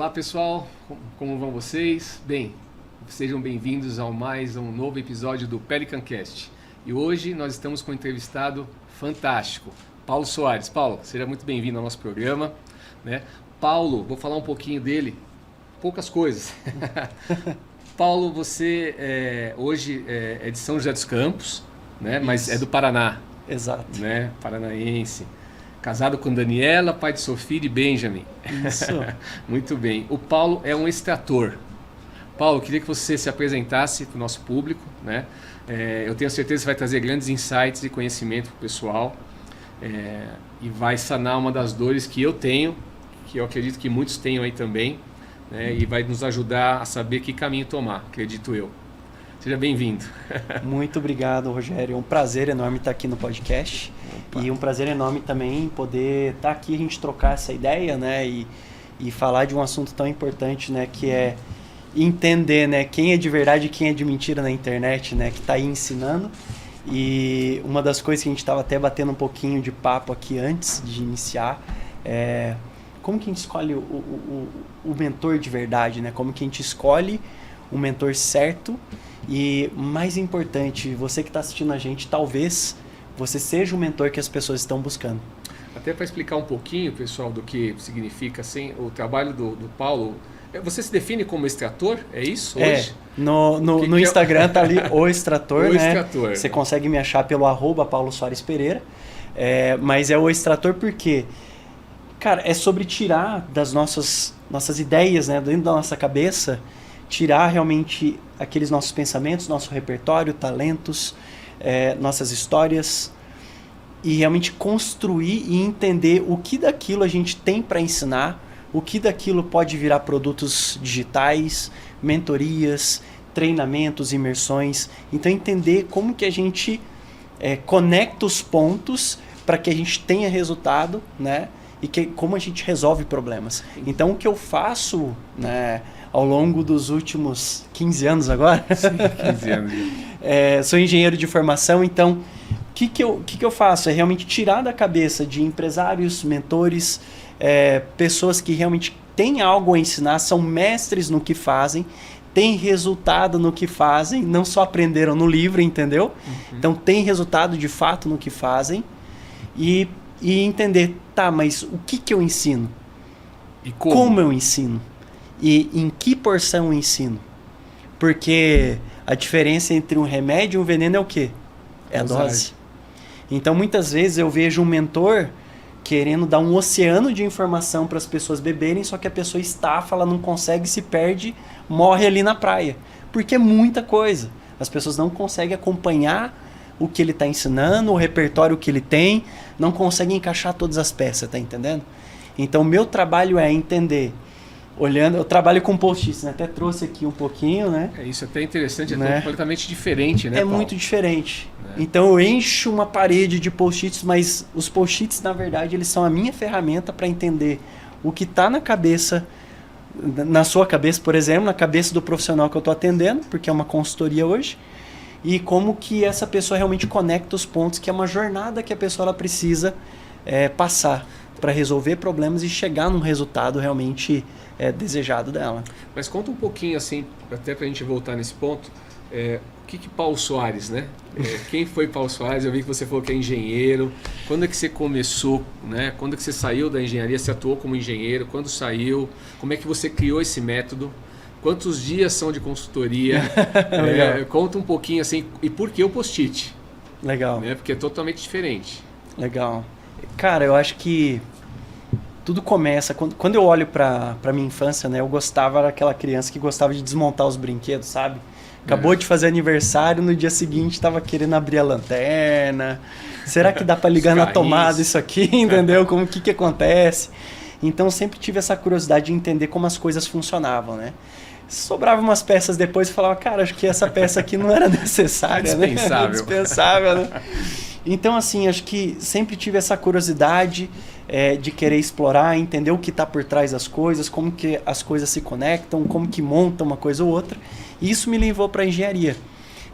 Olá pessoal, como vão vocês? Bem, sejam bem-vindos a mais um novo episódio do Pelicancast. E hoje nós estamos com um entrevistado fantástico, Paulo Soares. Paulo, seja muito bem-vindo ao nosso programa, né? Paulo, vou falar um pouquinho dele, poucas coisas. Paulo, você hoje é de São José dos Campos, né? Mas é do Paraná. Exato. Né? Paranaense. Casado com Daniela, pai de Sofia e de Benjamin. Isso. Muito bem. O Paulo é um extrator. Paulo, queria que você se apresentasse para o nosso público, né? Eu tenho certeza que vai trazer grandes insights e conhecimento para o pessoal e vai sanar uma das dores que eu tenho, que eu acredito que muitos tenham aí também, né? E vai nos ajudar a saber que caminho tomar, acredito eu. Seja bem-vindo. Muito obrigado, Rogério. É um prazer enorme estar aqui no podcast. Opa. E um prazer enorme também poder estar aqui, a gente trocar essa ideia, né? E falar de um assunto tão importante, né? Que é entender, né? Quem é de verdade e quem é de mentira na internet, né? Que está aí ensinando. E uma das coisas que a gente estava até batendo um pouquinho de papo aqui antes de iniciar é como que a gente escolhe o mentor de verdade, né? Como que a gente escolhe o mentor certo. E mais importante, você que está assistindo a gente, talvez você seja o mentor que as pessoas estão buscando. Até para explicar um pouquinho, pessoal, do que significa assim, o trabalho do Paulo. Você se define como extrator? É isso hoje? No Instagram está ali o extrator, o né? Extrator. Você consegue me achar pelo @Paulo Soares Pereira. Mas é o extrator porque, cara, é sobre tirar das nossas ideias, né, dentro da nossa cabeça, tirar realmente aqueles nossos pensamentos, nosso repertório, talentos, nossas histórias e realmente construir e entender o que daquilo a gente tem para ensinar, o que daquilo pode virar produtos digitais, mentorias, treinamentos, imersões. Então entender como que a gente conecta os pontos para que a gente tenha resultado, né? E como a gente resolve problemas. Então o que eu faço, né, ao longo dos últimos 15 anos agora. Sim, 15 anos. Sou engenheiro de formação, então o que eu faço? É realmente tirar da cabeça de empresários, mentores, pessoas que realmente têm algo a ensinar, são mestres no que fazem, têm resultado no que fazem, não só aprenderam no livro, entendeu? Uhum. Então tem resultado de fato no que fazem e entender, tá, mas o que eu ensino? E como eu ensino? E em que porção eu ensino? Porque a diferença entre um remédio e um veneno é o quê? É a dose. Então, muitas vezes eu vejo um mentor querendo dar um oceano de informação para as pessoas beberem, só que a pessoa estafa, ela não consegue, se perde, morre ali na praia. Porque é muita coisa. As pessoas não conseguem acompanhar o que ele está ensinando, o repertório que ele tem, não conseguem encaixar todas as peças, tá entendendo? Então, o meu trabalho é entender. Olhando, eu trabalho com post-its, né? Até trouxe aqui um pouquinho, né? Isso é até interessante, né? Completamente diferente, né, É Paulo? muito diferente. Então eu encho uma parede de post-its, mas os post-its, na verdade, eles são a minha ferramenta para entender o que está na cabeça, na sua cabeça, por exemplo, na cabeça do profissional que eu estou atendendo, porque é uma consultoria hoje, e como que essa pessoa realmente conecta os pontos, que é uma jornada que a pessoa ela precisa passar para resolver problemas e chegar num resultado realmente desejado dela. Mas conta um pouquinho, assim, até para a gente voltar nesse ponto, o que Paulo Soares, né? Quem foi Paulo Soares? Eu vi que você falou que é engenheiro. Quando é que você começou, né? Quando é que você saiu da engenharia? Você atuou como engenheiro? Quando saiu? Como é que você criou esse método? Quantos dias são de consultoria? Conta um pouquinho, assim, e por que o post-it? Legal. Né? Porque é totalmente diferente. Legal. Cara, eu acho que tudo começa... Quando eu olho pra minha infância, né? Eu gostava daquela criança que gostava de desmontar os brinquedos, sabe? Acabou de fazer aniversário, no dia seguinte estava querendo abrir a lanterna. Será que dá para ligar na tomada isso aqui, entendeu? Como que acontece? Então eu sempre tive essa curiosidade de entender como as coisas funcionavam, né? Sobrava umas peças depois e falava, cara, acho que essa peça aqui não era necessária, dispensável. Né? Dispensável, né? Então, assim, acho que sempre tive essa curiosidade de querer explorar, entender o que está por trás das coisas, como que as coisas se conectam, como que montam uma coisa ou outra. E isso me levou para a engenharia,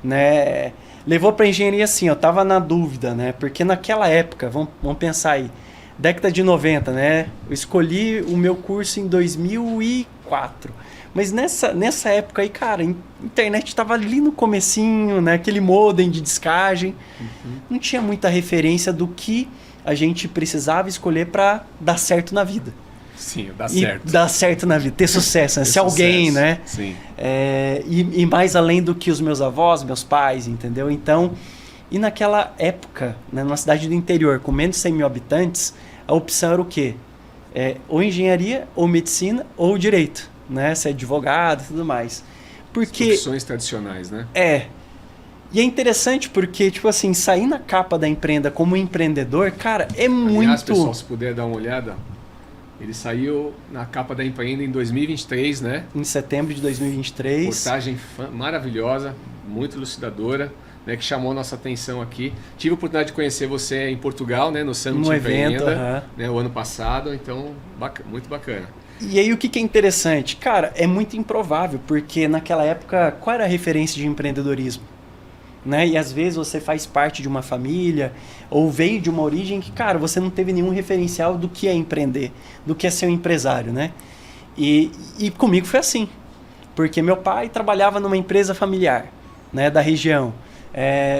né? Levou para a engenharia assim, eu estava na dúvida, né? Porque naquela época, vamos pensar aí, década de 90, né? Eu escolhi o meu curso em 2004. Mas nessa época aí, cara, a internet estava ali no comecinho, né? Aquele modem de discagem. Não tinha muita referência do que a gente precisava escolher para dar certo na vida. Sim, dar certo. Dar certo na vida, ter sucesso, né? Ser alguém, né? Sim. E mais além do que os meus avós, meus pais, entendeu? Então, e naquela época, né, numa cidade do interior, com menos de 100 mil habitantes, a opção era o quê? Ou engenharia, ou medicina, ou direito, né? Ser advogado e tudo mais. Porque... Profissões tradicionais, né? E é interessante porque, tipo assim, sair na capa da Empreenda como empreendedor, cara, é muito... Aliás, pessoal, se puder dar uma olhada, ele saiu na capa da Empreenda em 2023, né? Em setembro de 2023. Reportagem maravilhosa, muito elucidadora, né, que chamou a nossa atenção aqui. Tive a oportunidade de conhecer você em Portugal, né, no Summit Empreenda, né, o ano passado, então muito bacana. E aí o que é interessante? Cara, é muito improvável, porque naquela época, qual era a referência de empreendedorismo? Né? E às vezes você faz parte de uma família ou veio de uma origem que, cara, você não teve nenhum referencial do que é empreender, do que é ser um empresário, né? E comigo foi assim, porque meu pai trabalhava numa empresa familiar, né, da região.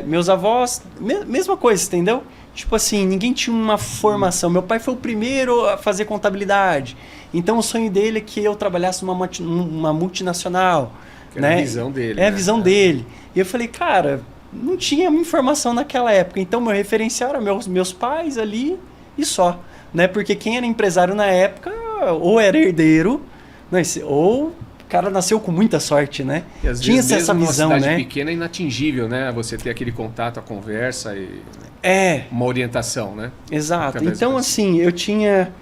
Meus avós, mesma coisa, entendeu? Tipo assim, ninguém tinha uma formação. Meu pai foi o primeiro a fazer contabilidade. Então o sonho dele é que eu trabalhasse numa multinacional. Que era, né? A visão dele. A visão dele. E eu falei, cara, não tinha informação naquela época. Então meu referencial era meus pais ali e só. Né? Porque quem era empresário na época ou era herdeiro, né? Ou o cara nasceu com muita sorte, né? E às tinha vezes essa mesmo visão, numa cidade né? pequena é inatingível, né? Você ter aquele contato, a conversa e uma orientação, né? Exato. Então, assim, eu tinha...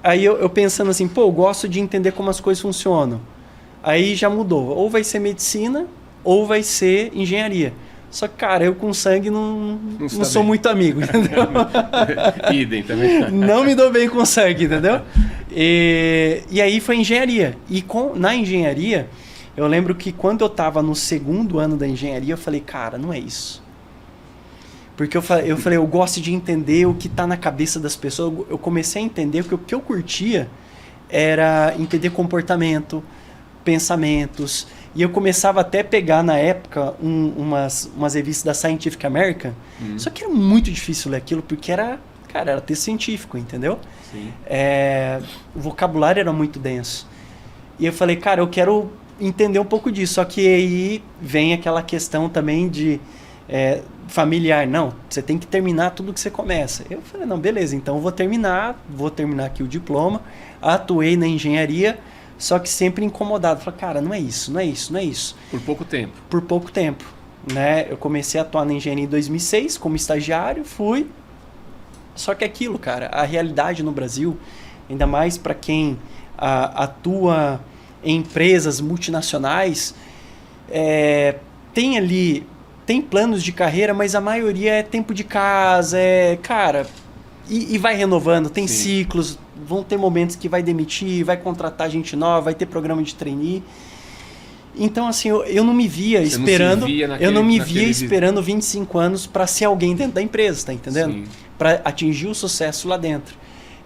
Aí eu pensando assim, pô, eu gosto de entender como as coisas funcionam. Aí já mudou. Ou vai ser medicina, ou vai ser engenharia. Só que, cara, eu com sangue não sou muito amigo, entendeu? Idem também. Não me dou bem com sangue, entendeu? E aí foi engenharia. E na engenharia, eu lembro que quando eu estava no segundo ano da engenharia, eu falei, cara, não é isso. Porque eu falei, eu gosto de entender o que está na cabeça das pessoas. Eu comecei a entender que o que eu curtia era entender comportamento, pensamentos. E eu começava até a pegar, na época, umas revistas da Scientific American. Só que era muito difícil ler aquilo, porque era texto científico, entendeu? Sim. O vocabulário era muito denso. E eu falei, cara, eu quero entender um pouco disso. Só que aí vem aquela questão também de familiar. Não, você tem que terminar tudo que você começa. Eu falei, não, beleza, então eu vou terminar aqui o diploma. Atuei na engenharia, só que sempre incomodado. Falei, cara, não é isso. Por pouco tempo. Por pouco tempo. Né? Eu comecei a atuar na engenharia em 2006, como estagiário, fui. Só que aquilo, cara, a realidade no Brasil, ainda mais para quem atua em empresas multinacionais, tem planos de carreira, mas a maioria é tempo de casa, cara, e vai renovando, tem ciclos, vão ter momentos que vai demitir, vai contratar gente nova, vai ter programa de trainee. Então, assim, eu não me via esperando, eu não me via esperando 25 anos para ser alguém dentro da empresa, tá entendendo? Para atingir o sucesso lá dentro.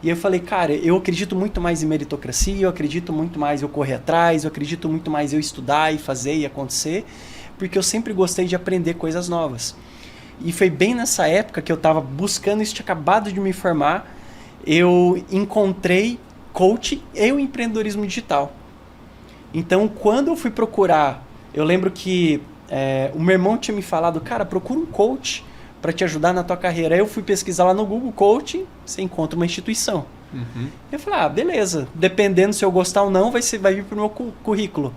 E eu falei, cara, eu acredito muito mais em meritocracia, eu acredito muito mais eu correr atrás, eu acredito muito mais eu estudar e fazer e acontecer, porque eu sempre gostei de aprender coisas novas. E foi bem nessa época que eu estava buscando isso, tinha acabado de me formar, eu encontrei coaching e o empreendedorismo digital. Então, quando eu fui procurar, eu lembro que o meu irmão tinha me falado, cara, procura um coach para te ajudar na tua carreira. Aí eu fui pesquisar lá no Google Coaching, você encontra uma instituição. Eu falei, beleza, dependendo se eu gostar ou não, vai vir pro meu currículo.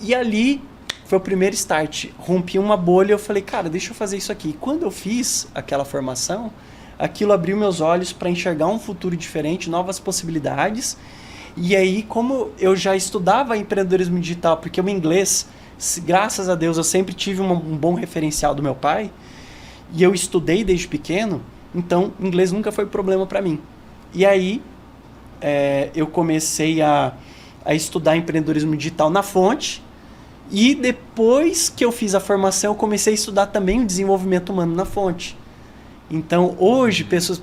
E ali foi o primeiro start. Rompi uma bolha e eu falei, cara, deixa eu fazer isso aqui. E quando eu fiz aquela formação, aquilo abriu meus olhos para enxergar um futuro diferente, novas possibilidades. E aí, como eu já estudava empreendedorismo digital, porque o inglês, graças a Deus, eu sempre tive um bom referencial do meu pai, e eu estudei desde pequeno, então inglês nunca foi problema para mim. E aí, eu comecei a estudar empreendedorismo digital na fonte, e depois que eu fiz a formação, eu comecei a estudar também o desenvolvimento humano na fonte. Então, hoje, pessoas,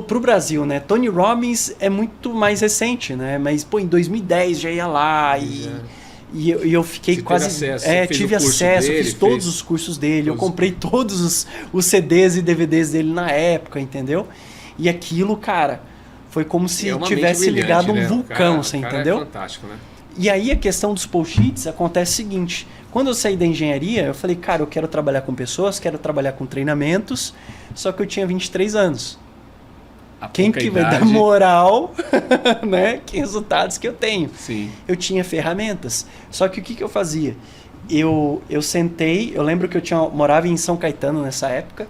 pro Brasil, né? Tony Robbins é muito mais recente, né? Mas, pô, em 2010 já ia lá e eu fiquei Você quase... teve acesso, tive acesso, dele, fiz todos os cursos dele, eu comprei todos os CDs e DVDs dele na época, entendeu? E aquilo, cara, foi como se tivesse ligado um vulcão, você entendeu? É fantástico, né? E aí a questão dos post-its acontece o seguinte, quando eu saí da engenharia, eu falei, cara, eu quero trabalhar com pessoas, quero trabalhar com treinamentos, só que eu tinha 23 anos. Quem que vai dar moral, né? Que resultados que eu tenho? Sim. Eu tinha ferramentas. Só que o que eu fazia? Eu sentei, eu lembro que eu morava em São Caetano nessa época.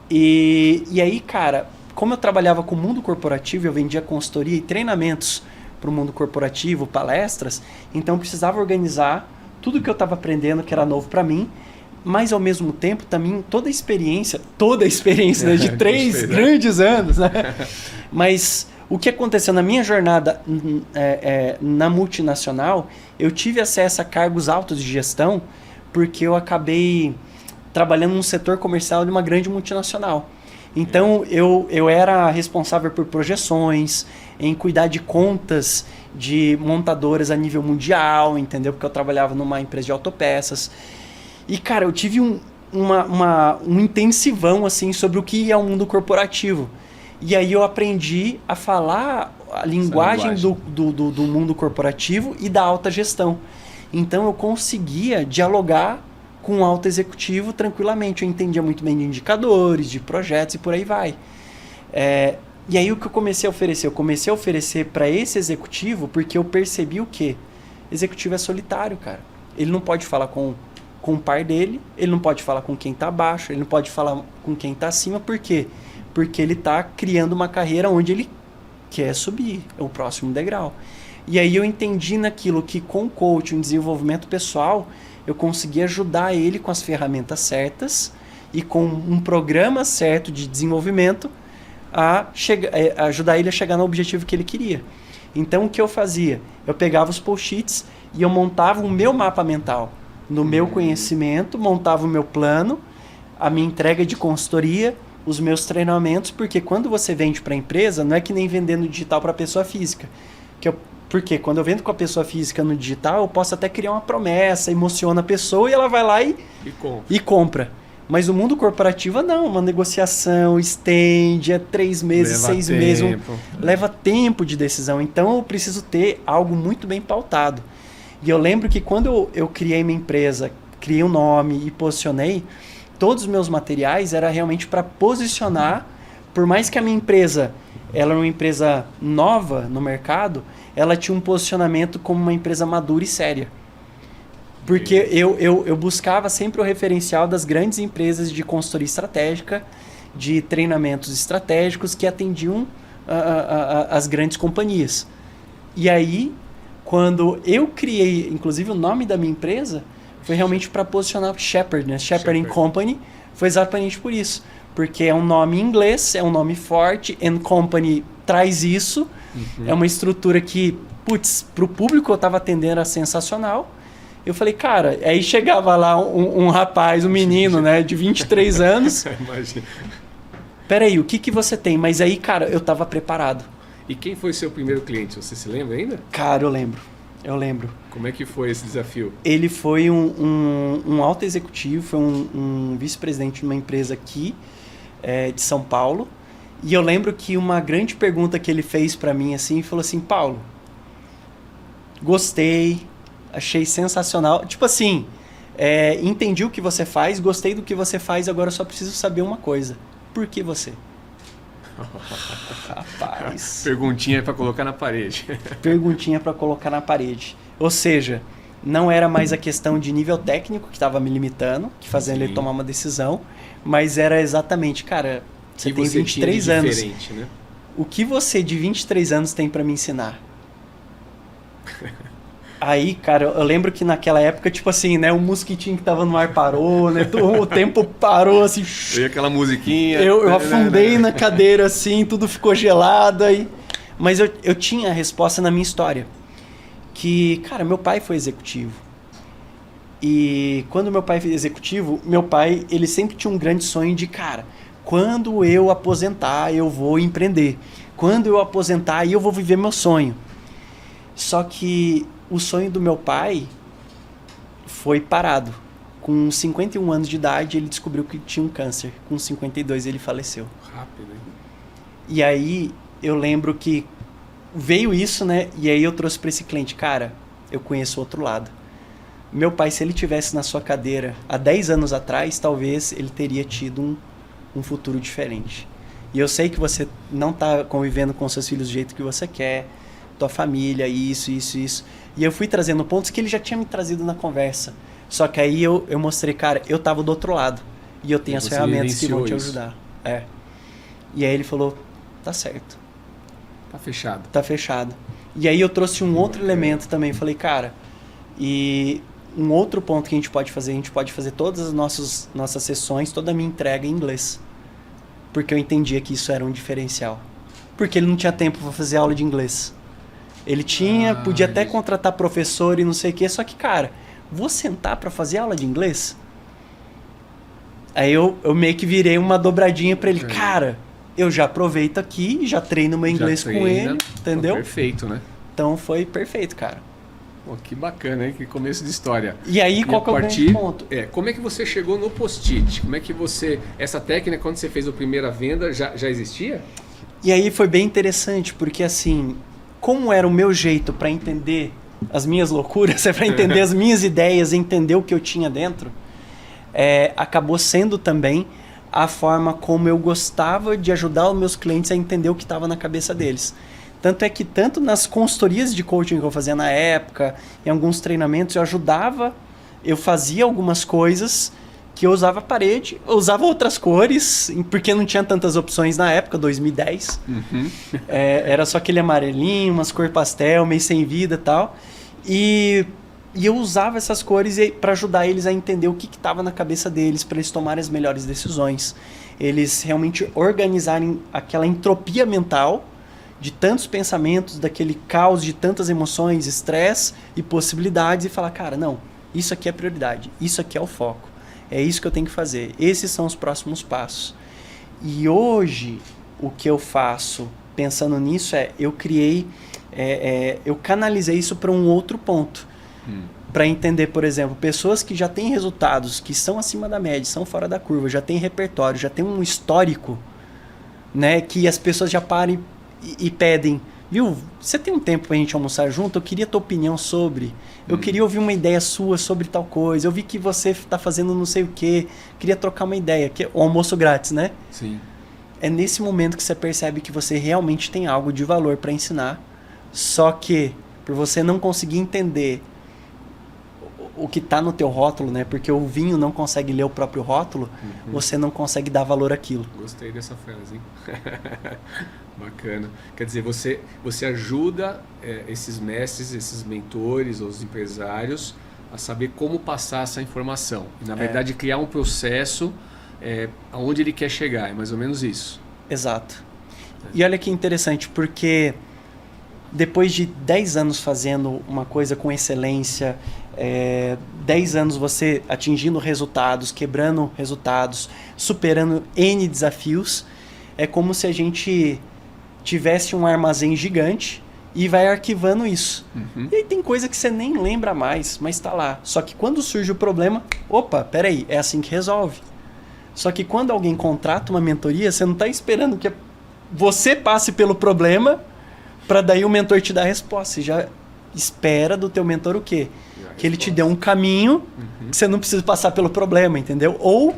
E aí, cara, como eu trabalhava com o mundo corporativo, eu vendia consultoria e treinamentos para o mundo corporativo, palestras, então eu precisava organizar tudo que eu estava aprendendo que era novo para mim, mas ao mesmo tempo também toda a experiência né, de 3 grandes anos, né? Mas o que aconteceu na minha jornada na multinacional, eu tive acesso a cargos altos de gestão porque eu acabei trabalhando no setor comercial de uma grande multinacional. Então eu era responsável por projeções, em cuidar de contas de montadoras a nível mundial, entendeu? Porque eu trabalhava numa empresa de autopeças. E, cara, eu tive um intensivão, assim, sobre o que é o mundo corporativo. E aí eu aprendi a falar a linguagem do mundo corporativo e da alta gestão. Então eu conseguia dialogar com o alto executivo tranquilamente. Eu entendia muito bem de indicadores, de projetos e por aí vai. E aí o que eu comecei a oferecer? Eu comecei a oferecer para esse executivo porque eu percebi o quê? Executivo é solitário, cara. Ele não pode falar com o par dele, ele não pode falar com quem está abaixo, ele não pode falar com quem está acima. Por quê? Porque ele está criando uma carreira onde ele quer subir, é o próximo degrau. E aí eu entendi naquilo que com o coaching, desenvolvimento pessoal, eu consegui ajudar ele com as ferramentas certas e com um programa certo de desenvolvimento a ajudar ele a chegar no objetivo que ele queria. Então o que eu fazia? Eu pegava os post-its e eu montava o meu mapa mental no meu conhecimento, montava o meu plano, a minha entrega de consultoria, os meus treinamentos, porque quando você vende para a empresa, não é que nem vendendo digital para a pessoa física. Porque quando eu vendo com a pessoa física no digital, eu posso até criar uma promessa, emociona a pessoa e ela vai lá e compra. Mas o mundo corporativo não, uma negociação, estende, 3 meses, 6 meses, leva tempo de decisão. Então eu preciso ter algo muito bem pautado. E eu lembro que quando eu criei minha empresa, criei um nome e posicionei, todos os meus materiais era realmente para posicionar, por mais que a minha empresa ela era uma empresa nova no mercado, ela tinha um posicionamento como uma empresa madura e séria. Porque eu buscava sempre o referencial das grandes empresas de consultoria estratégica, de treinamentos estratégicos que atendiam as grandes companhias. E aí, quando eu criei, inclusive o nome da minha empresa, foi realmente para posicionar Shepherd, né? Shepherd & Company, foi exatamente por isso. Porque é um nome em inglês, é um nome forte, and Company traz isso, é uma estrutura que, para o público que eu estava atendendo era sensacional. Eu falei, cara, aí chegava lá um rapaz, um menino, né, de 23 anos. Imagina. Peraí, o que você tem? Mas aí, cara, eu tava preparado. E quem foi seu primeiro cliente? Você se lembra ainda? Cara, eu lembro. Como é que foi esse desafio? Ele foi um alto executivo, foi um vice-presidente de uma empresa aqui, de São Paulo. E eu lembro que uma grande pergunta que ele fez pra mim, assim, falou assim, Paulo, gostei, achei sensacional. Tipo assim, entendi o que você faz, gostei do que você faz, agora eu só preciso saber uma coisa. Por que você? Rapaz. Perguntinha para colocar na parede. Perguntinha para colocar na parede. Ou seja, não era mais a questão de nível técnico que estava me limitando, que fazendo ele tomar uma decisão, mas era exatamente, cara, você tem 23 anos. Né? O que você de 23 anos tem para me ensinar? Aí, cara, eu lembro que naquela época, tipo assim, né, o mosquitinho que tava no ar parou, né, o tempo parou, assim. Veio aquela musiquinha. Eu afundei na cadeira, assim, tudo ficou gelado aí. Mas eu tinha a resposta na minha história. Que, cara, meu pai foi executivo. E quando meu pai foi executivo, meu pai, ele sempre tinha um grande sonho de, cara, quando eu aposentar, eu vou empreender. Quando eu aposentar, aí eu vou viver meu sonho. Só que o sonho do meu pai foi parado. Com 51 anos de idade, ele descobriu que tinha um câncer. Com 52, ele faleceu. Rápido, hein? E aí, eu lembro que veio isso, né? E aí eu trouxe para esse cliente, cara, eu conheço o outro lado. Meu pai, se ele tivesse na sua cadeira há 10 anos atrás, talvez ele teria tido um futuro diferente. E eu sei que você não está convivendo com seus filhos do jeito que você quer, tua família, isso. E eu fui trazendo pontos que ele já tinha me trazido na conversa. Só que aí eu mostrei, cara, eu tava do outro lado. E eu tenho as ferramentas que vão te ajudar. É. E aí ele falou, tá certo. Tá fechado. Tá fechado. E aí eu trouxe um outro elemento também. Falei, cara, e um outro ponto que a gente pode fazer todas as nossas sessões, toda a minha entrega em inglês. Porque eu entendia que isso era um diferencial. Porque ele não tinha tempo para fazer aula de inglês. Ele podia até contratar professor e não sei o quê, só que, cara, vou sentar para fazer aula de inglês? Aí eu meio que virei uma dobradinha para ele. Cara, eu já aproveito aqui, já treino meu inglês com ele, entendeu? Perfeito, né? Então foi perfeito, cara. Pô, que bacana, hein? Que começo de história. E aí, qual que é o grande ponto? Como é que você chegou no post-it? Como é que essa técnica, quando você fez a primeira venda, já existia? E aí foi bem interessante, porque assim, como era o meu jeito para entender as minhas loucuras, para entender as minhas ideias, entender o que eu tinha dentro, acabou sendo também a forma como eu gostava de ajudar os meus clientes a entender o que estava na cabeça deles. Tanto é que, tanto nas consultorias de coaching que eu fazia na época, em alguns treinamentos, eu fazia algumas coisas que eu usava parede, eu usava outras cores, porque não tinha tantas opções na época, 2010. Uhum. Era só aquele amarelinho, umas cores pastel, meio sem vida e tal. E eu usava essas cores para ajudar eles a entender o que estava na cabeça deles, para eles tomarem as melhores decisões. Eles realmente organizarem aquela entropia mental de tantos pensamentos, daquele caos de tantas emoções, estresse e possibilidades, e falar, cara, não, isso aqui é prioridade, isso aqui é o foco, é isso que eu tenho que fazer, esses são os próximos passos. E hoje, o que eu faço pensando nisso eu eu canalizei isso para um outro ponto, para entender, por exemplo, pessoas que já têm resultados, que são acima da média, são fora da curva, já têm repertório, já têm um histórico, né, que as pessoas já parem e pedem, viu, você tem um tempo pra gente almoçar junto? Eu queria tua opinião sobre, eu queria ouvir uma ideia sua sobre tal coisa, eu vi que você está fazendo não sei o que, queria trocar uma ideia, que é o almoço grátis, né? Sim. É nesse momento que você percebe que você realmente tem algo de valor para ensinar, só que por você não conseguir entender o que está no teu rótulo, né? Porque o vinho não consegue ler o próprio rótulo, você não consegue dar valor àquilo. Gostei dessa frase, hein? Bacana. Quer dizer, você ajuda esses mestres, esses mentores, os empresários a saber como passar essa informação. E, na verdade, criar um processo aonde ele quer chegar. É mais ou menos isso. Exato. E olha que interessante, porque depois de 10 anos fazendo uma coisa com excelência, 10 anos você atingindo resultados, quebrando resultados, superando N desafios, é como se a gente tivesse um armazém gigante e vai arquivando isso. E aí tem coisa que você nem lembra mais, mas está lá. Só que quando surge o problema, opa, peraí, é assim que resolve. Só que quando alguém contrata uma mentoria, você não está esperando que você passe pelo problema para daí o mentor te dar a resposta. Você já espera do teu mentor o quê? Que ele te dê um caminho que você não precisa passar pelo problema, entendeu? Ou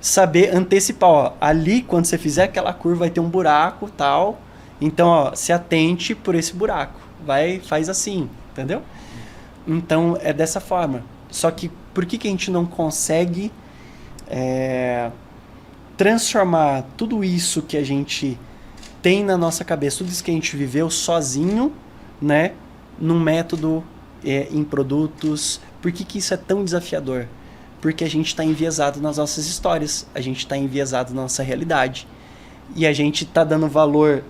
saber antecipar, ó, ali quando você fizer aquela curva vai ter um buraco, tal. Então, ó, se atente por esse buraco. Faz assim, entendeu? Então, é dessa forma. Só que por que a gente não consegue transformar tudo isso que a gente tem na nossa cabeça, tudo isso que a gente viveu sozinho, né, num método, em produtos? Por que isso é tão desafiador? Porque a gente está enviesado nas nossas histórias, a gente está enviesado na nossa realidade. E a gente está dando valor,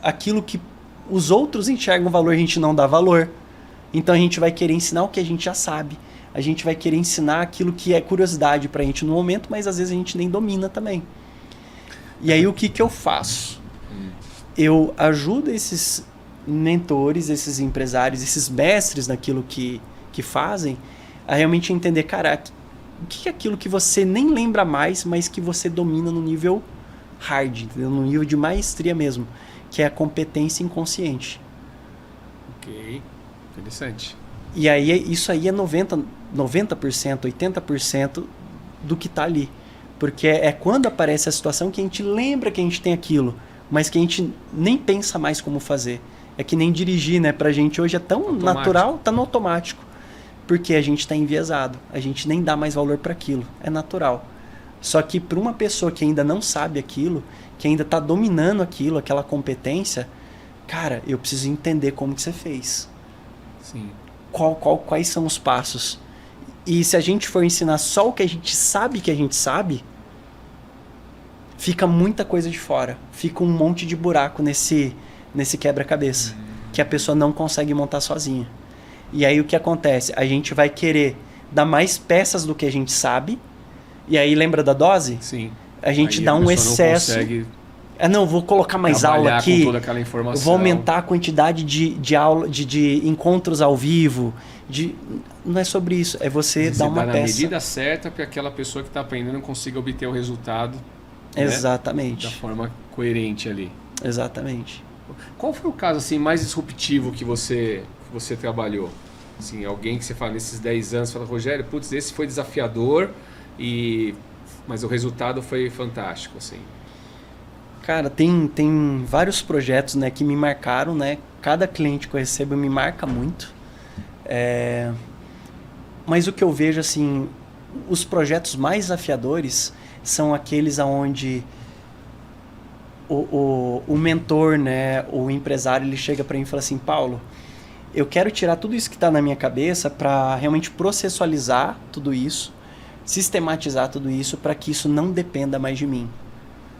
aquilo que os outros enxergam valor, a gente não dá valor. Então a gente vai querer ensinar o que a gente já sabe. A gente vai querer ensinar aquilo que é curiosidade para a gente no momento, mas às vezes a gente nem domina também. E aí o que eu faço? Eu ajudo esses mentores, esses empresários, esses mestres naquilo que fazem, a realmente entender, cara, o que é aquilo que você nem lembra mais, mas que você domina no nível hard, entendeu? No nível de maestria mesmo, que é a competência inconsciente. Ok, interessante. E aí isso aí é 90%, 80% do que está ali. Porque é quando aparece a situação que a gente lembra que a gente tem aquilo, mas que a gente nem pensa mais como fazer. É que nem dirigir, né? Pra gente hoje é tão automático. Natural, tá no automático. Porque a gente está enviesado. A gente nem dá mais valor para aquilo. É natural. Só que para uma pessoa que ainda não sabe aquilo, que ainda está dominando aquilo, aquela competência, cara, eu preciso entender como que você fez. Sim. Quais são os passos? E se a gente for ensinar só o que a gente sabe, fica muita coisa de fora. Fica um monte de buraco nesse quebra-cabeça, que a pessoa não consegue montar sozinha. E aí o que acontece? A gente vai querer dar mais peças do que a gente sabe, e aí lembra da dose? Sim. A gente aí dá a um excesso. Não consegue vou colocar mais aula aqui. Com toda aquela informação. Vou aumentar a quantidade de aula, de encontros ao vivo. Não é sobre isso, é você dar uma peça. Na medida certa para que aquela pessoa que está aprendendo consiga obter o resultado. Exatamente. Né? Da forma coerente ali. Exatamente. Qual foi o caso assim, mais disruptivo que você trabalhou? Assim, alguém que você fala nesses 10 anos, fala, Rogério, putz, esse foi desafiador, mas o resultado foi fantástico, assim. Cara, tem vários projetos, né, que me marcaram, né? Cada cliente que eu recebo me marca muito. Mas o que eu vejo, assim, os projetos mais desafiadores são aqueles onde o mentor, né, o empresário, ele chega para mim e fala assim, Paulo, eu quero tirar tudo isso que está na minha cabeça para realmente processualizar tudo isso, sistematizar tudo isso para que isso não dependa mais de mim.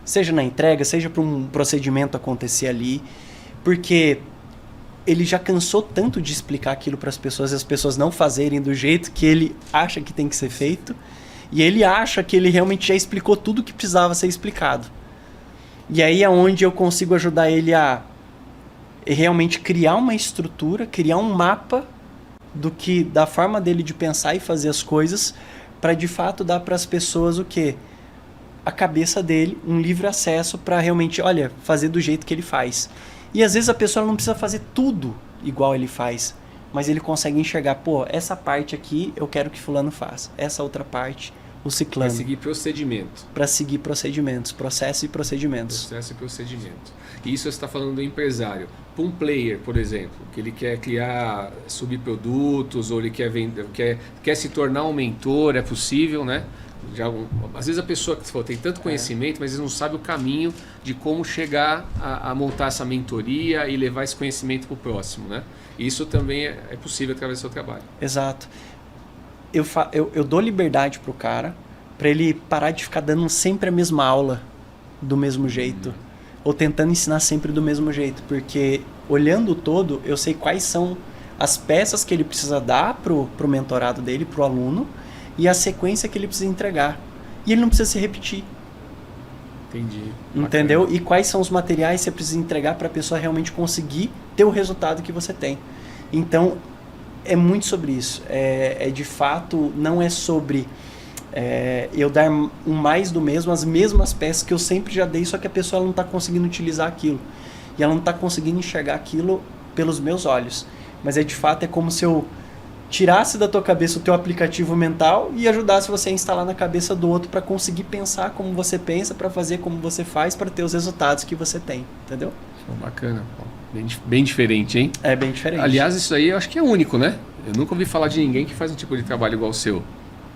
Seja na entrega, seja para um procedimento acontecer ali, porque ele já cansou tanto de explicar aquilo para as pessoas e as pessoas não fazerem do jeito que ele acha que tem que ser feito, e ele acha que ele realmente já explicou tudo que precisava ser explicado. E aí é onde eu consigo ajudar ele a realmente criar uma estrutura, criar um mapa da forma dele de pensar e fazer as coisas, para de fato dar para as pessoas o quê? A cabeça dele, um livre acesso para realmente, olha, fazer do jeito que ele faz. E às vezes a pessoa não precisa fazer tudo igual ele faz, mas ele consegue enxergar, pô, essa parte aqui eu quero que fulano faça, essa outra parte o ciclano. Para seguir procedimento. Para seguir procedimentos, processo e procedimentos. Processo e procedimento. E isso você está falando do empresário. Para um player, por exemplo, que ele quer criar subprodutos ou ele quer vender, quer se tornar um mentor, é possível, né? Às vezes a pessoa tem tanto conhecimento, mas não sabe o caminho de como chegar a montar essa mentoria e levar esse conhecimento para o próximo, né? Isso também é possível através do seu trabalho. Exato. Eu dou liberdade pro cara, para ele parar de ficar dando sempre a mesma aula do mesmo jeito, ou tentando ensinar sempre do mesmo jeito, porque olhando o todo, eu sei quais são as peças que ele precisa dar pro mentorado dele, pro aluno, e a sequência que ele precisa entregar. E ele não precisa se repetir. Entendi. Entendeu? Bacana. E quais são os materiais que você precisa entregar para a pessoa realmente conseguir ter o resultado que você tem. Então, é muito sobre isso. De fato, não é sobre eu dar um mais do mesmo, as mesmas peças que eu sempre já dei, só que a pessoa não está conseguindo utilizar aquilo. E ela não está conseguindo enxergar aquilo pelos meus olhos. Mas de fato é como se eu tirasse da tua cabeça o teu aplicativo mental e ajudasse você a instalar na cabeça do outro para conseguir pensar como você pensa, para fazer como você faz, para ter os resultados que você tem, entendeu? Bacana. Bem diferente, hein? É bem diferente. Aliás, isso aí eu acho que é único, né? Eu nunca ouvi falar de ninguém que faz um tipo de trabalho igual o seu.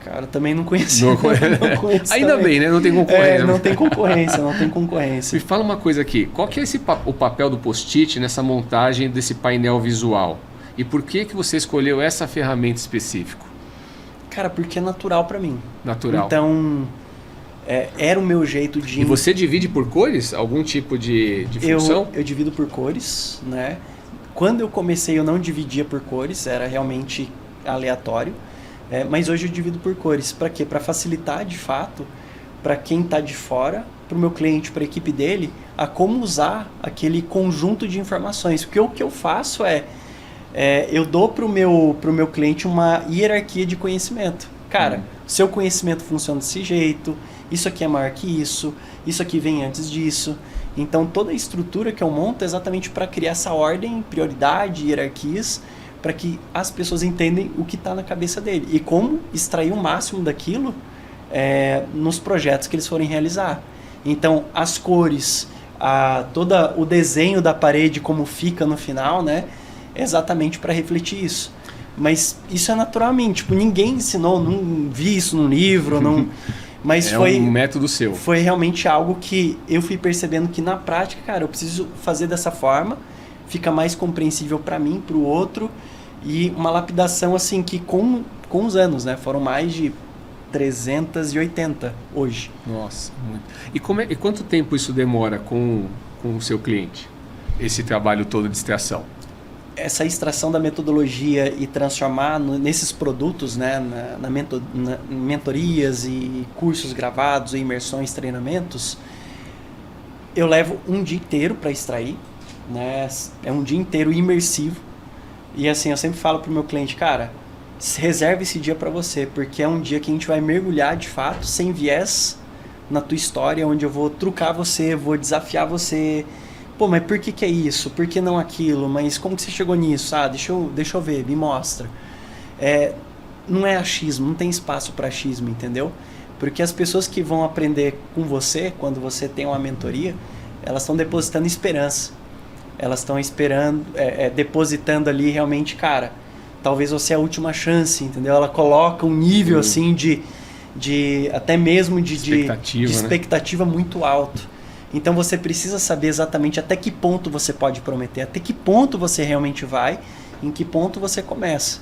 Cara, também não conheci. Não conheço. Ainda também. bem, né? Não tem concorrência. Não tem concorrência. Me fala uma coisa aqui. Qual que é o papel do post-it nessa montagem desse painel visual? E por que você escolheu essa ferramenta específica? Cara, porque é natural para mim. Natural. Então, era o meu jeito de... E você divide por cores? Algum tipo de função? Eu divido por cores, né? Quando eu comecei, eu não dividia por cores, era realmente aleatório. Mas hoje eu divido por cores. Para quê? Para facilitar, de fato, para quem está de fora, para o meu cliente, para a equipe dele, a como usar aquele conjunto de informações. Porque o que eu faço eu dou para o meu cliente uma hierarquia de conhecimento. Cara, seu conhecimento funciona desse jeito, isso aqui é maior que isso aqui vem antes disso. Então toda a estrutura que eu monto é exatamente para criar essa ordem, prioridade, hierarquias, para que as pessoas entendam o que está na cabeça dele e como extrair o máximo daquilo nos projetos que eles forem realizar. Então as cores, todo o desenho da parede, como fica no final, né, é exatamente para refletir isso. Mas isso é naturalmente, tipo, ninguém ensinou, não vi isso no livro, não... Mas foi um método seu. Foi realmente algo que eu fui percebendo que na prática, cara, eu preciso fazer dessa forma, fica mais compreensível para mim, para o outro, e uma lapidação assim que com os anos, né, foram mais de 380 hoje. Nossa, muito. E quanto tempo isso demora com o seu cliente? Esse trabalho todo de extração? Essa extração da metodologia e transformar nesses produtos, né, na mentorias e cursos gravados, imersões, treinamentos, eu levo um dia inteiro para extrair, né, é um dia inteiro imersivo. E assim, eu sempre falo para o meu cliente, cara, reserve esse dia para você, porque é um dia que a gente vai mergulhar de fato, sem viés, na tua história, onde eu vou trucar você, vou desafiar você. Pô, mas por que é isso? Por que não aquilo? Mas como que você chegou nisso? Deixa eu ver, me mostra. Não é achismo, não tem espaço para achismo, entendeu? Porque as pessoas que vão aprender com você, quando você tem uma mentoria, elas estão depositando esperança. Elas estão esperando, depositando ali realmente, cara, talvez você é a última chance, entendeu? Ela coloca um nível assim de até mesmo de expectativa, né? Muito alto. Então você precisa saber exatamente até que ponto você pode prometer, até que ponto você realmente vai, em que ponto você começa.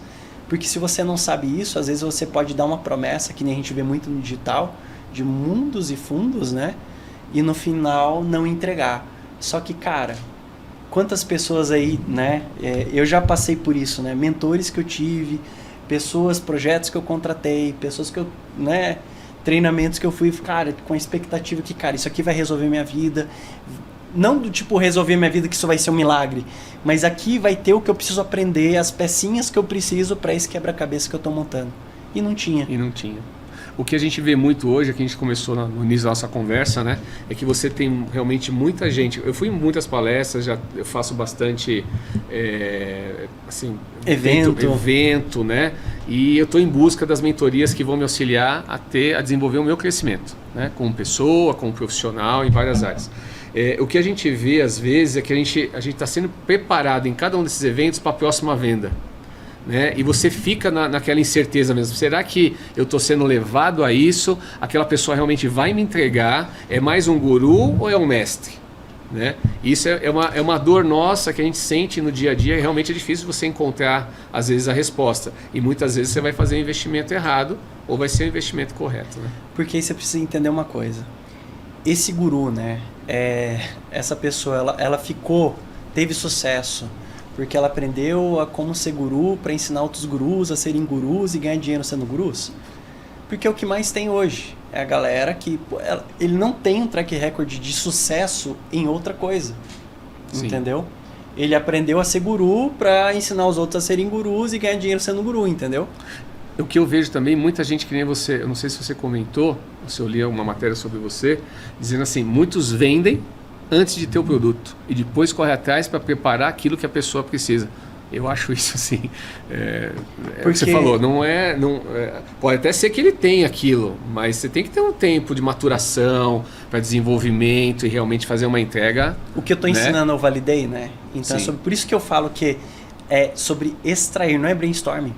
Porque se você não sabe isso, às vezes você pode dar uma promessa, que nem a gente vê muito no digital, de mundos e fundos, né? E no final não entregar. Só que, cara, quantas pessoas aí, né? Eu já passei por isso, né? Mentores que eu tive, pessoas, projetos que eu contratei, pessoas que eu, né? Treinamentos que eu fui, cara, com a expectativa que, cara, isso aqui vai resolver minha vida. Não do tipo resolver minha vida que isso vai ser um milagre, mas aqui vai ter o que eu preciso aprender, as pecinhas que eu preciso para esse quebra-cabeça que eu tô montando. E não tinha. O que a gente vê muito hoje, que a gente começou no início da nossa conversa, né, é que você tem realmente muita gente. Eu fui em muitas palestras, eu faço bastante evento, né? E eu estou em busca das mentorias que vão me auxiliar a desenvolver o meu crescimento, né, como pessoa, como profissional, em várias áreas. O que a gente vê às vezes é que a gente está sendo preparado em cada um desses eventos para a próxima venda. Né? E você fica naquela incerteza mesmo. Será que eu estou sendo levado a isso? Aquela pessoa realmente vai me entregar? É mais um guru ou é um mestre? Né? Isso é uma dor nossa que a gente sente no dia a dia. E realmente é difícil você encontrar, às vezes, a resposta. E muitas vezes você vai fazer um investimento errado ou vai ser um investimento correto. Né? Porque aí você precisa entender uma coisa. Esse guru, né? Essa pessoa, ela teve sucesso porque ela aprendeu a como ser guru para ensinar outros gurus a serem gurus e ganhar dinheiro sendo gurus. Porque o que mais tem hoje é a galera que ele não tem um track record de sucesso em outra coisa. Sim. Entendeu? Ele aprendeu a ser guru para ensinar os outros a serem gurus e ganhar dinheiro sendo guru, entendeu? O que eu vejo também, muita gente que nem você, eu não sei se você comentou, se eu li uma matéria sobre você, dizendo assim, muitos vendem antes de ter o produto e depois corre atrás para preparar aquilo que a pessoa precisa. Eu acho isso assim, porque você falou, pode até ser que ele tenha aquilo, mas você tem que ter um tempo de maturação para desenvolvimento e realmente fazer uma entrega. O que eu estou ensinando eu validei, né? Então por isso que eu falo que é sobre extrair, não é brainstorming.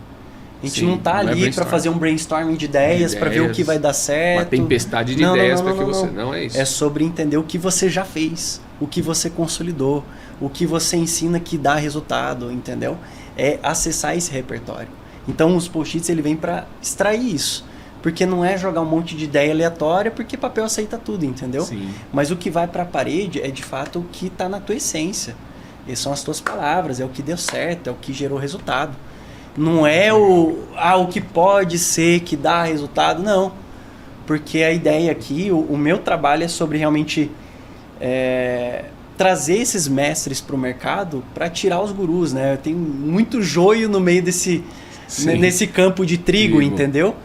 A gente não está ali para fazer um brainstorming de ideias para ver o que vai dar certo. Uma tempestade de ideias para que você... Não é isso. É sobre entender o que você já fez, o que você consolidou, o que você ensina que dá resultado, entendeu? É acessar esse repertório. Então os post-its ele vem para extrair isso. Porque não é jogar um monte de ideia aleatória, porque papel aceita tudo, entendeu? Sim. Mas o que vai para a parede é de fato o que está na tua essência. Essas são as tuas palavras, é o que deu certo, é o que gerou resultado. Não é o que pode ser que dá resultado, não. Porque a ideia aqui, o meu trabalho é sobre realmente trazer esses mestres para o mercado para tirar os gurus, né? Tem muito joio no meio nesse campo de trigo, entendeu?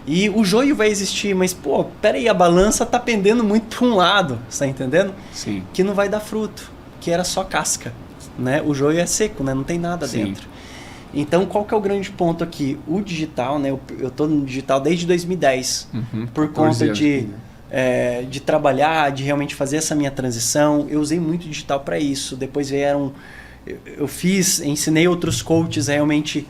E o joio vai existir, mas, pô, peraí, a balança tá pendendo muito para um lado, você tá entendendo? Sim. Que não vai dar fruto, que era só casca, né? O joio é seco, né? Não tem nada dentro. Então, qual que é o grande ponto aqui? O digital, né? Eu tô no digital desde 2010, por conta de trabalhar, de realmente fazer essa minha transição. Eu usei muito digital para isso. Depois ensinei outros coaches realmente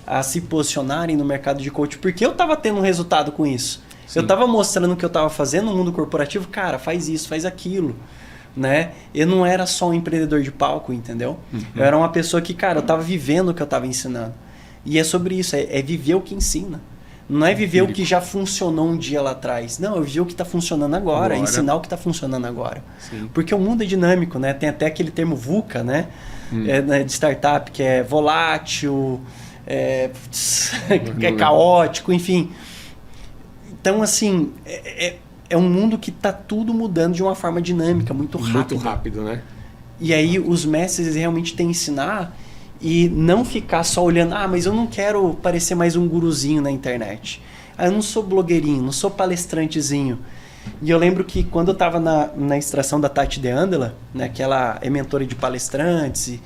a se posicionarem no mercado de coach, porque eu estava tendo um resultado com isso. Sim. Eu estava mostrando o que eu estava fazendo no mundo corporativo. Cara, faz isso, faz aquilo. Né? Eu não era só um empreendedor de palco, entendeu? Eu era uma pessoa que, cara, eu estava vivendo o que eu estava ensinando. E é sobre isso, é viver o que ensina. Não é viver o que já funcionou um dia lá atrás. Não, é viver o que está funcionando agora, ensinar o que está funcionando agora. Sim. Porque o mundo é dinâmico, né? Tem até aquele termo VUCA, né? De startup, que é volátil, que é caótico, enfim. Então, assim, é um mundo que está tudo mudando de uma forma dinâmica, muito rápida. Muito rápido, né? E aí os mestres realmente têm que ensinar e não ficar só olhando, mas eu não quero parecer mais um guruzinho na internet. Eu não sou blogueirinho, não sou palestrantezinho. E eu lembro que quando eu estava na extração da Tati De Andela, né, que ela é mentora de palestrantes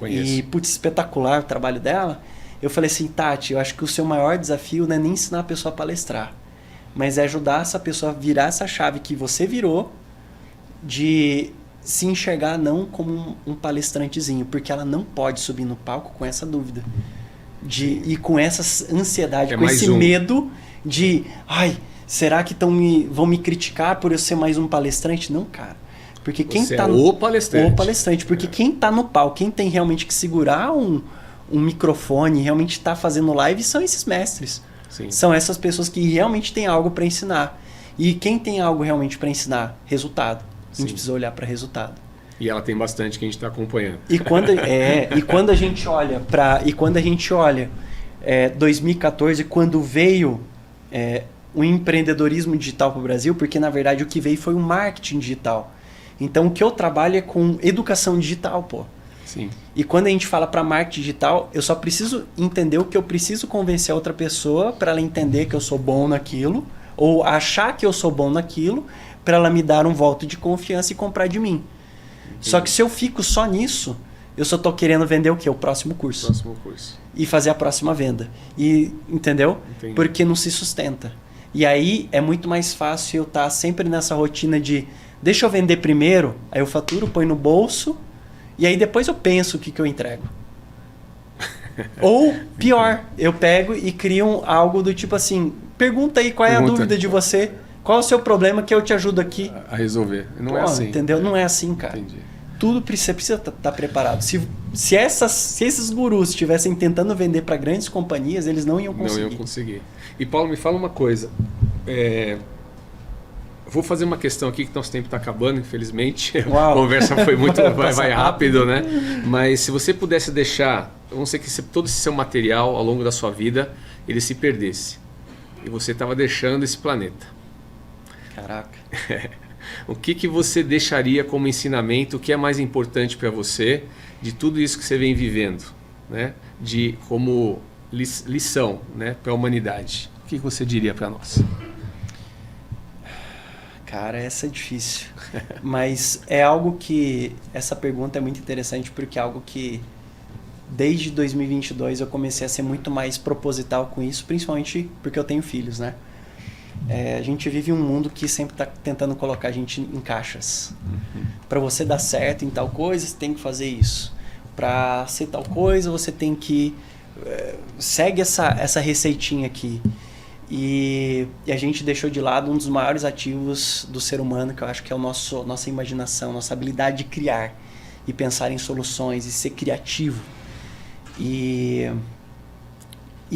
e putz, espetacular o trabalho dela, eu falei assim, Tati, eu acho que o seu maior desafio não é nem ensinar a pessoa a palestrar, mas é ajudar essa pessoa a virar essa chave que você virou de se enxergar não como um palestrantezinho, porque ela não pode subir no palco com essa dúvida e com essa ansiedade, com esse medo de, será que vão me criticar por eu ser mais um palestrante? Não, cara. Porque quem tá o palestrante. Porque quem tá no palco, quem tem realmente que segurar um microfone, realmente tá fazendo live, são esses mestres. Sim. São essas pessoas que realmente têm algo para ensinar. E quem tem algo realmente para ensinar? Resultado. A gente precisa olhar para resultado. E ela tem bastante que a gente está acompanhando. E quando a gente olha 2014, quando veio o empreendedorismo digital para o Brasil, porque na verdade o que veio foi o marketing digital. Então o que eu trabalho é com educação digital, pô. Sim. E quando a gente fala para marketing digital, eu só preciso entender o que eu preciso convencer a outra pessoa para ela entender que eu sou bom naquilo, ou achar que eu sou bom naquilo, para ela me dar um voto de confiança e comprar de mim. Entendi. Só que se eu fico só nisso, eu só tô querendo vender o quê? O próximo curso. E fazer a próxima venda. E, entendeu? Entendi. Porque não se sustenta. E aí é muito mais fácil eu estar sempre nessa rotina de deixa eu vender primeiro, aí eu faturo, põe no bolso, e aí depois eu penso o que eu entrego. Ou, pior, eu pego e crio algo do tipo assim, pergunta aí qual é a dúvida de você, qual é o seu problema que eu te ajudo aqui a resolver. Não é assim. Entendeu? Não é assim, cara. Entendi. Tudo você precisa estar preparado. Se esses gurus estivessem tentando vender para grandes companhias, eles não iam conseguir. Não iam conseguir. E Paulo, me fala uma coisa. Vou fazer uma questão aqui que nosso tempo está acabando, infelizmente. Uau. A conversa foi muito vai rápido, né? Mas se você pudesse deixar, vamos dizer que todo esse seu material ao longo da sua vida, ele se perdesse. E você estava deixando esse planeta. Caraca. O que você deixaria como ensinamento? O que é mais importante para você de tudo isso que você vem vivendo, né? Como lição, né, para a humanidade? O que você diria para nós? Cara, essa é difícil. Mas é algo que... Essa pergunta é muito interessante porque é algo que desde 2022 eu comecei a ser muito mais proposital com isso, principalmente porque eu tenho filhos, né? A gente vive um mundo que sempre está tentando colocar a gente em caixas. Para você dar certo em tal coisa, você tem que fazer isso. Para ser tal coisa, você tem que... segue essa receitinha aqui. E a gente deixou de lado um dos maiores ativos do ser humano, que eu acho que é nossa imaginação, nossa habilidade de criar e pensar em soluções e ser criativo. E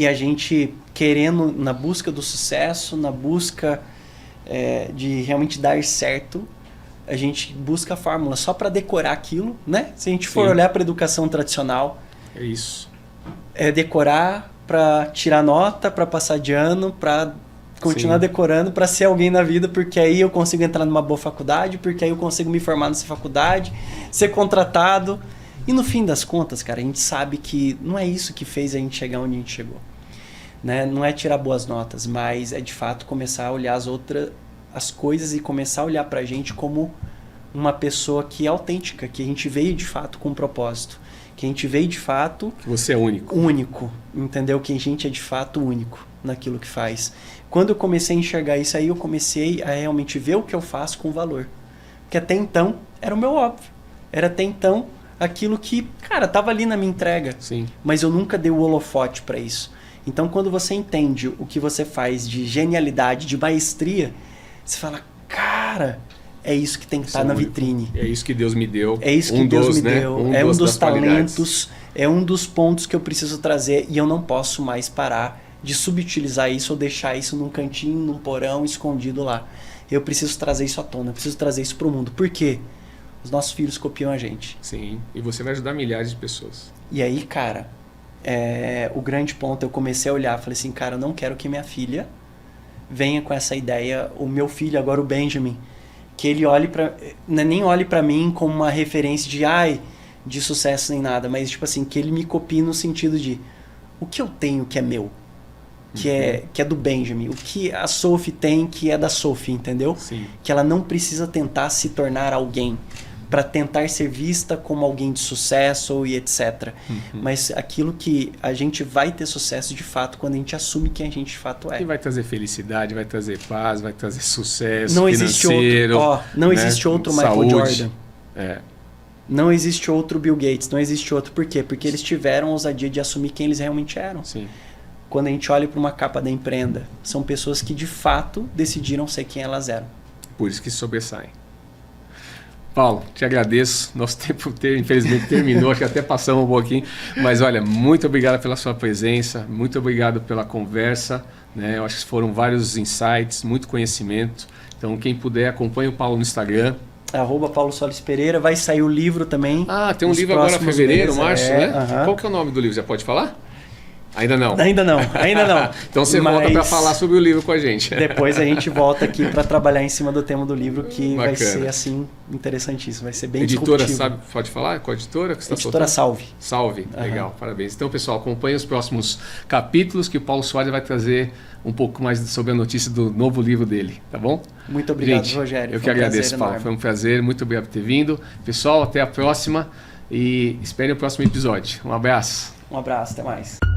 a gente querendo, na busca do sucesso, na busca de realmente dar certo, a gente busca a fórmula só para decorar aquilo, né? Se a gente for olhar para a educação tradicional, é isso. É decorar para tirar nota, para passar de ano, para continuar decorando para ser alguém na vida, porque aí eu consigo entrar numa boa faculdade, porque aí eu consigo me formar nessa faculdade, ser contratado. E no fim das contas, cara, a gente sabe que não é isso que fez a gente chegar onde a gente chegou. Né? Não é tirar boas notas, mas é de fato começar a olhar as coisas e começar a olhar pra gente como uma pessoa que é autêntica, que a gente veio de fato com um propósito, que a gente veio de fato... Que você é único. Único, entendeu? Que a gente é de fato único naquilo que faz. Quando eu comecei a enxergar isso aí, eu comecei a realmente ver o que eu faço com valor. Porque até então era o meu óbvio. Era até então aquilo que, cara, tava ali na minha entrega. Sim. Mas eu nunca dei o holofote para isso. Então, quando você entende o que você faz de genialidade, de maestria, você fala, cara, é isso que tem que estar na vitrine. É isso que Deus me deu. É isso que Deus me deu. É um dos talentos, é um dos pontos que eu preciso trazer e eu não posso mais parar de subutilizar isso ou deixar isso num cantinho, num porão, escondido lá. Eu preciso trazer isso à tona, eu preciso trazer isso para o mundo. Por quê? Os nossos filhos copiam a gente. Sim, e você vai ajudar milhares de pessoas. E aí, cara, o grande ponto, eu comecei a olhar, falei assim, cara, eu não quero que minha filha venha com essa ideia, o meu filho agora, o Benjamin, que ele olhe nem olhe pra mim como uma referência de sucesso nem nada, mas tipo assim, que ele me copie no sentido de o que eu tenho que é meu, que é do Benjamin, o que a Sophie tem que é da Sophie, entendeu? Sim. Que ela não precisa tentar se tornar alguém para tentar ser vista como alguém de sucesso e etc. Mas aquilo que a gente vai ter sucesso de fato quando a gente assume quem a gente de fato é. E vai trazer felicidade, vai trazer paz, vai trazer sucesso não financeiro. Não existe outro Michael Saúde. Jordan. É. Não existe outro Bill Gates, não existe outro. Por quê? Porque eles tiveram a ousadia de assumir quem eles realmente eram. Sim. Quando a gente olha para uma capa da Empreenda, são pessoas que de fato decidiram ser quem elas eram. Por isso que sobressaem. Paulo, te agradeço. Nosso tempo, infelizmente, terminou. Acho que até passamos um pouquinho. Mas, olha, muito obrigado pela sua presença. Muito obrigado pela conversa. Né? Eu acho que foram vários insights, muito conhecimento. Então, quem puder, acompanhe o Paulo no Instagram. @Paulo Soares Pereira. Vai sair o livro também. Ah, tem um livro agora, fevereiro, março, né? Qual que é o nome do livro? Já pode falar? Ainda não. Ainda não. Então você volta para falar sobre o livro com a gente. Depois a gente volta aqui para trabalhar em cima do tema do livro, que Bacana. Vai ser assim interessantíssimo, vai ser bem editora, disruptivo. sabe, pode falar? Qual editora que você está Editora Salve. Salve, legal, parabéns. Então, pessoal, acompanhe os próximos capítulos que o Paulo Soares vai trazer um pouco mais sobre a notícia do novo livro dele, tá bom? Muito obrigado, gente, Rogério. Eu que agradeço, Paulo. Foi um prazer, muito obrigado por ter vindo. Pessoal, até a próxima e espere o próximo episódio. Um abraço. Um abraço, até mais.